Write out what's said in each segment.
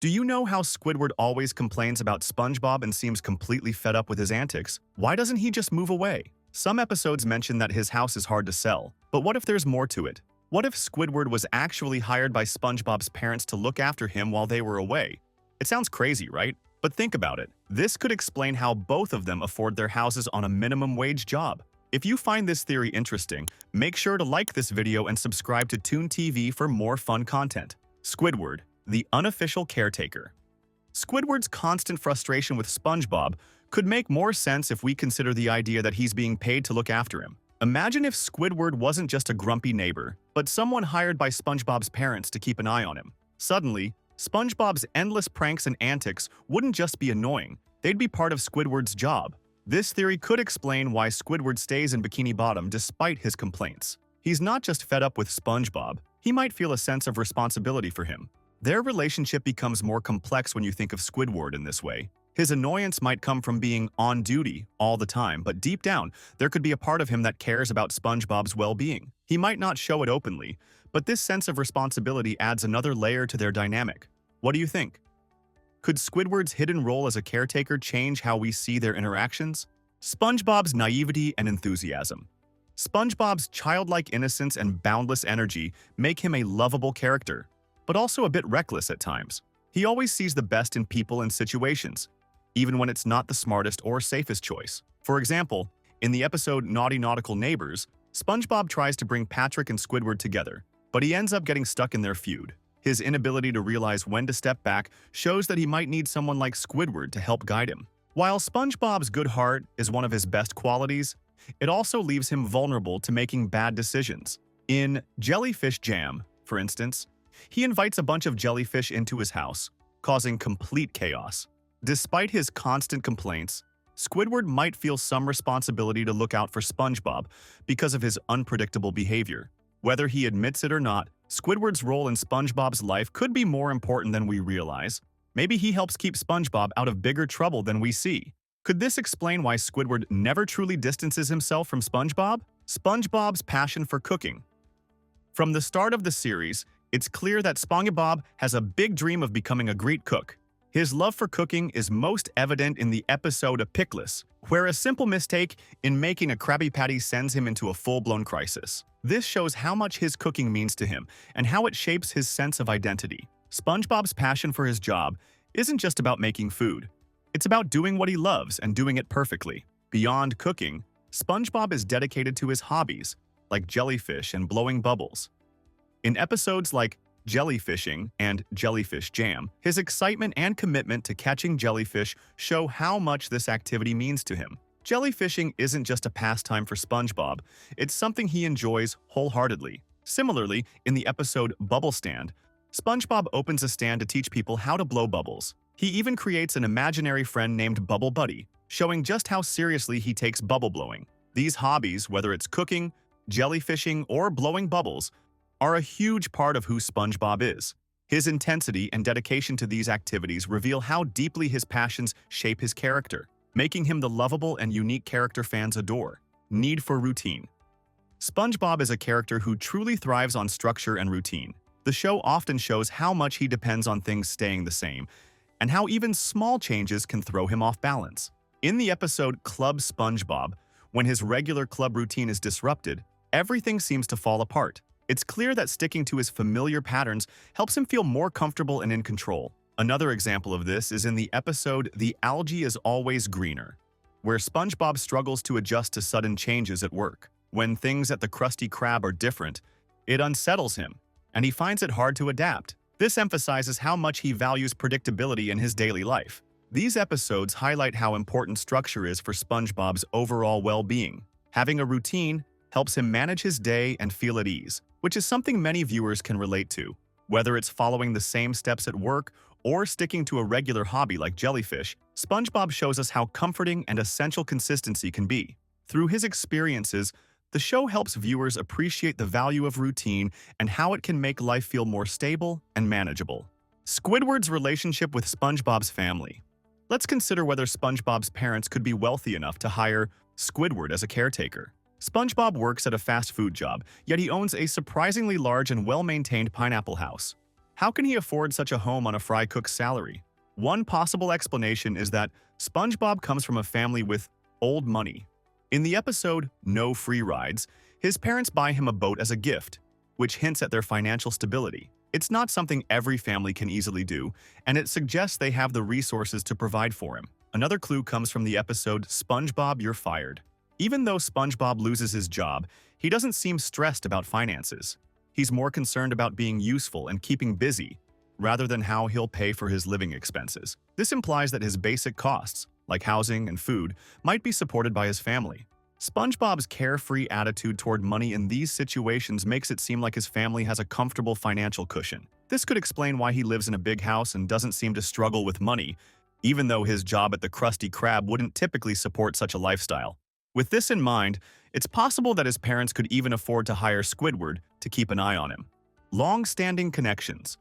Do you know how Squidward always complains about SpongeBob and seems completely fed up with his antics? Why doesn't he just move away? Some episodes mention that his house is hard to sell, but what if there's more to it? What if Squidward was actually hired by SpongeBob's parents to look after him while they were away? It sounds crazy, right? But think about it. This could explain how both of them afford their houses on a minimum wage job. If you find this theory interesting, make sure to like this video and subscribe to Toon TV for more fun content. Squidward, the unofficial caretaker. Squidward's constant frustration with SpongeBob could make more sense if we consider the idea that he's being paid to look after him. Imagine if Squidward wasn't just a grumpy neighbor, but someone hired by SpongeBob's parents to keep an eye on him. Suddenly, SpongeBob's endless pranks and antics wouldn't just be annoying, they'd be part of Squidward's job. This theory could explain why Squidward stays in Bikini Bottom despite his complaints. He's not just fed up with SpongeBob, he might feel a sense of responsibility for him. Their relationship becomes more complex when you think of Squidward in this way. His annoyance might come from being on duty all the time, but deep down, there could be a part of him that cares about SpongeBob's well-being. He might not show it openly, but this sense of responsibility adds another layer to their dynamic. What do you think? Could Squidward's hidden role as a caretaker change how we see their interactions? SpongeBob's naivety and enthusiasm. SpongeBob's childlike innocence and boundless energy make him a lovable character, but also a bit reckless at times. He always sees the best in people and situations, even when it's not the smartest or safest choice. For example, in the episode Naughty Nautical Neighbors, SpongeBob tries to bring Patrick and Squidward together, but he ends up getting stuck in their feud. His inability to realize when to step back shows that he might need someone like Squidward to help guide him. While SpongeBob's good heart is one of his best qualities, it also leaves him vulnerable to making bad decisions. In Jellyfish Jam, for instance, he invites a bunch of jellyfish into his house, causing complete chaos. Despite his constant complaints, Squidward might feel some responsibility to look out for SpongeBob because of his unpredictable behavior. Whether he admits it or not, Squidward's role in SpongeBob's life could be more important than we realize. Maybe he helps keep SpongeBob out of bigger trouble than we see. Could this explain why Squidward never truly distances himself from SpongeBob? SpongeBob's passion for cooking. From the start of the series, it's clear that Spongebob has a big dream of becoming a great cook. His love for cooking is most evident in the episode Pickles, where a simple mistake in making a Krabby Patty sends him into a full-blown crisis. This shows how much his cooking means to him and how it shapes his sense of identity. SpongeBob's passion for his job isn't just about making food. It's about doing what he loves and doing it perfectly. Beyond cooking, SpongeBob is dedicated to his hobbies, like jellyfish and blowing bubbles. In episodes like Jellyfishing and Jellyfish Jam, his excitement and commitment to catching jellyfish show how much this activity means to him. Jellyfishing isn't just a pastime for SpongeBob, it's something he enjoys wholeheartedly. Similarly, in the episode Bubble Stand, SpongeBob opens a stand to teach people how to blow bubbles. He even creates an imaginary friend named Bubble Buddy, showing just how seriously he takes bubble blowing. These hobbies, whether it's cooking, jellyfishing, or blowing bubbles, are a huge part of who SpongeBob is. His intensity and dedication to these activities reveal how deeply his passions shape his character, making him the lovable and unique character fans adore. Need for routine. SpongeBob is a character who truly thrives on structure and routine. The show often shows how much he depends on things staying the same, and how even small changes can throw him off balance. In the episode Club Spongebob, when his regular club routine is disrupted, everything seems to fall apart. It's clear that sticking to his familiar patterns helps him feel more comfortable and in control. Another example of this is in the episode The Algae is Always Greener, where SpongeBob struggles to adjust to sudden changes at work. When things at the Krusty Krab are different, it unsettles him, and he finds it hard to adapt. This emphasizes how much he values predictability in his daily life. These episodes highlight how important structure is for SpongeBob's overall well-being. Having a routine helps him manage his day and feel at ease, which is something many viewers can relate to. Whether it's following the same steps at work or sticking to a regular hobby like jellyfish, SpongeBob shows us how comforting and essential consistency can be. Through his experiences, the show helps viewers appreciate the value of routine and how it can make life feel more stable and manageable. Squidward's relationship with SpongeBob's family. Let's consider whether SpongeBob's parents could be wealthy enough to hire Squidward as a caretaker. SpongeBob works at a fast food job, yet he owns a surprisingly large and well-maintained pineapple house. How can he afford such a home on a fry cook's salary? One possible explanation is that SpongeBob comes from a family with old money. In the episode No Free Rides, his parents buy him a boat as a gift, which hints at their financial stability. It's not something every family can easily do, and it suggests they have the resources to provide for him. Another clue comes from the episode SpongeBob, You're Fired. Even though SpongeBob loses his job, he doesn't seem stressed about finances. He's more concerned about being useful and keeping busy, rather than how he'll pay for his living expenses. This implies that his basic costs, like housing and food, might be supported by his family. SpongeBob's carefree attitude toward money in these situations makes it seem like his family has a comfortable financial cushion. This could explain why he lives in a big house and doesn't seem to struggle with money, even though his job at the Krusty Krab wouldn't typically support such a lifestyle. With this in mind, it's possible that his parents could even afford to hire Squidward to keep an eye on him. Long-standing connections.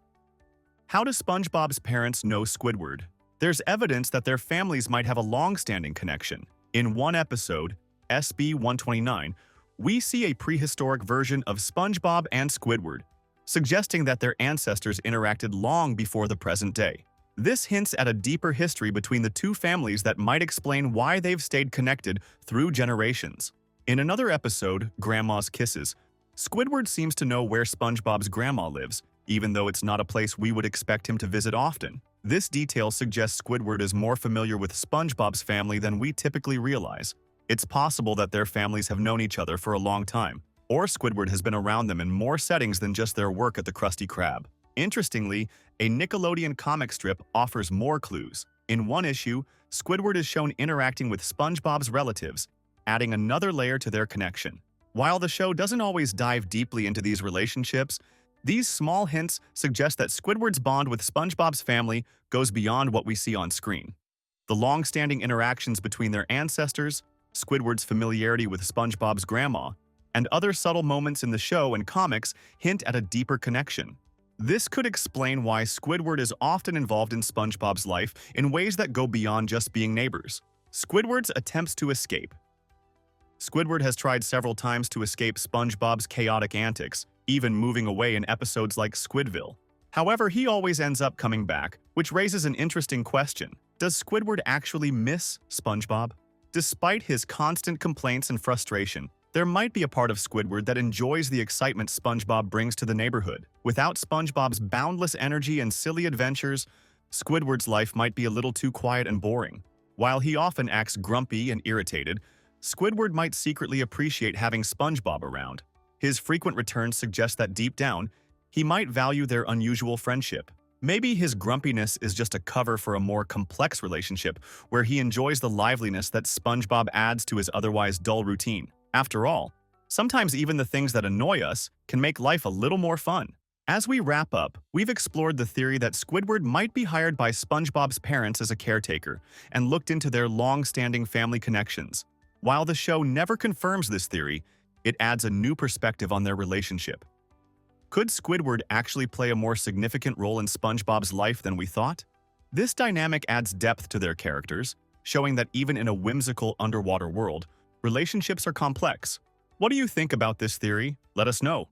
How do SpongeBob's parents know Squidward? There's evidence that their families might have a long-standing connection. In one episode, SB-129, we see a prehistoric version of SpongeBob and Squidward, suggesting that their ancestors interacted long before the present day. This hints at a deeper history between the two families that might explain why they've stayed connected through generations. In another episode, Grandma's Kisses, Squidward seems to know where SpongeBob's grandma lives, even though it's not a place we would expect him to visit often. This detail suggests Squidward is more familiar with SpongeBob's family than we typically realize. It's possible that their families have known each other for a long time, or Squidward has been around them in more settings than just their work at the Krusty Krab. Interestingly, a Nickelodeon comic strip offers more clues. In one issue, Squidward is shown interacting with SpongeBob's relatives, adding another layer to their connection. While the show doesn't always dive deeply into these relationships, these small hints suggest that Squidward's bond with SpongeBob's family goes beyond what we see on screen. The long-standing interactions between their ancestors, Squidward's familiarity with SpongeBob's grandma, and other subtle moments in the show and comics hint at a deeper connection. This could explain why Squidward is often involved in SpongeBob's life in ways that go beyond just being neighbors. Squidward's attempts to escape. Squidward has tried several times to escape SpongeBob's chaotic antics, even moving away in episodes like Squidville. However, he always ends up coming back, which raises an interesting question. Does Squidward actually miss SpongeBob? Despite his constant complaints and frustration, there might be a part of Squidward that enjoys the excitement SpongeBob brings to the neighborhood. Without SpongeBob's boundless energy and silly adventures, Squidward's life might be a little too quiet and boring. While he often acts grumpy and irritated, Squidward might secretly appreciate having SpongeBob around. His frequent returns suggest that deep down, he might value their unusual friendship. Maybe his grumpiness is just a cover for a more complex relationship where he enjoys the liveliness that SpongeBob adds to his otherwise dull routine. After all, sometimes even the things that annoy us can make life a little more fun. As we wrap up, we've explored the theory that Squidward might be hired by SpongeBob's parents as a caretaker and looked into their long-standing family connections. While the show never confirms this theory, it adds a new perspective on their relationship. Could Squidward actually play a more significant role in SpongeBob's life than we thought? This dynamic adds depth to their characters, showing that even in a whimsical underwater world, relationships are complex. What do you think about this theory? Let us know.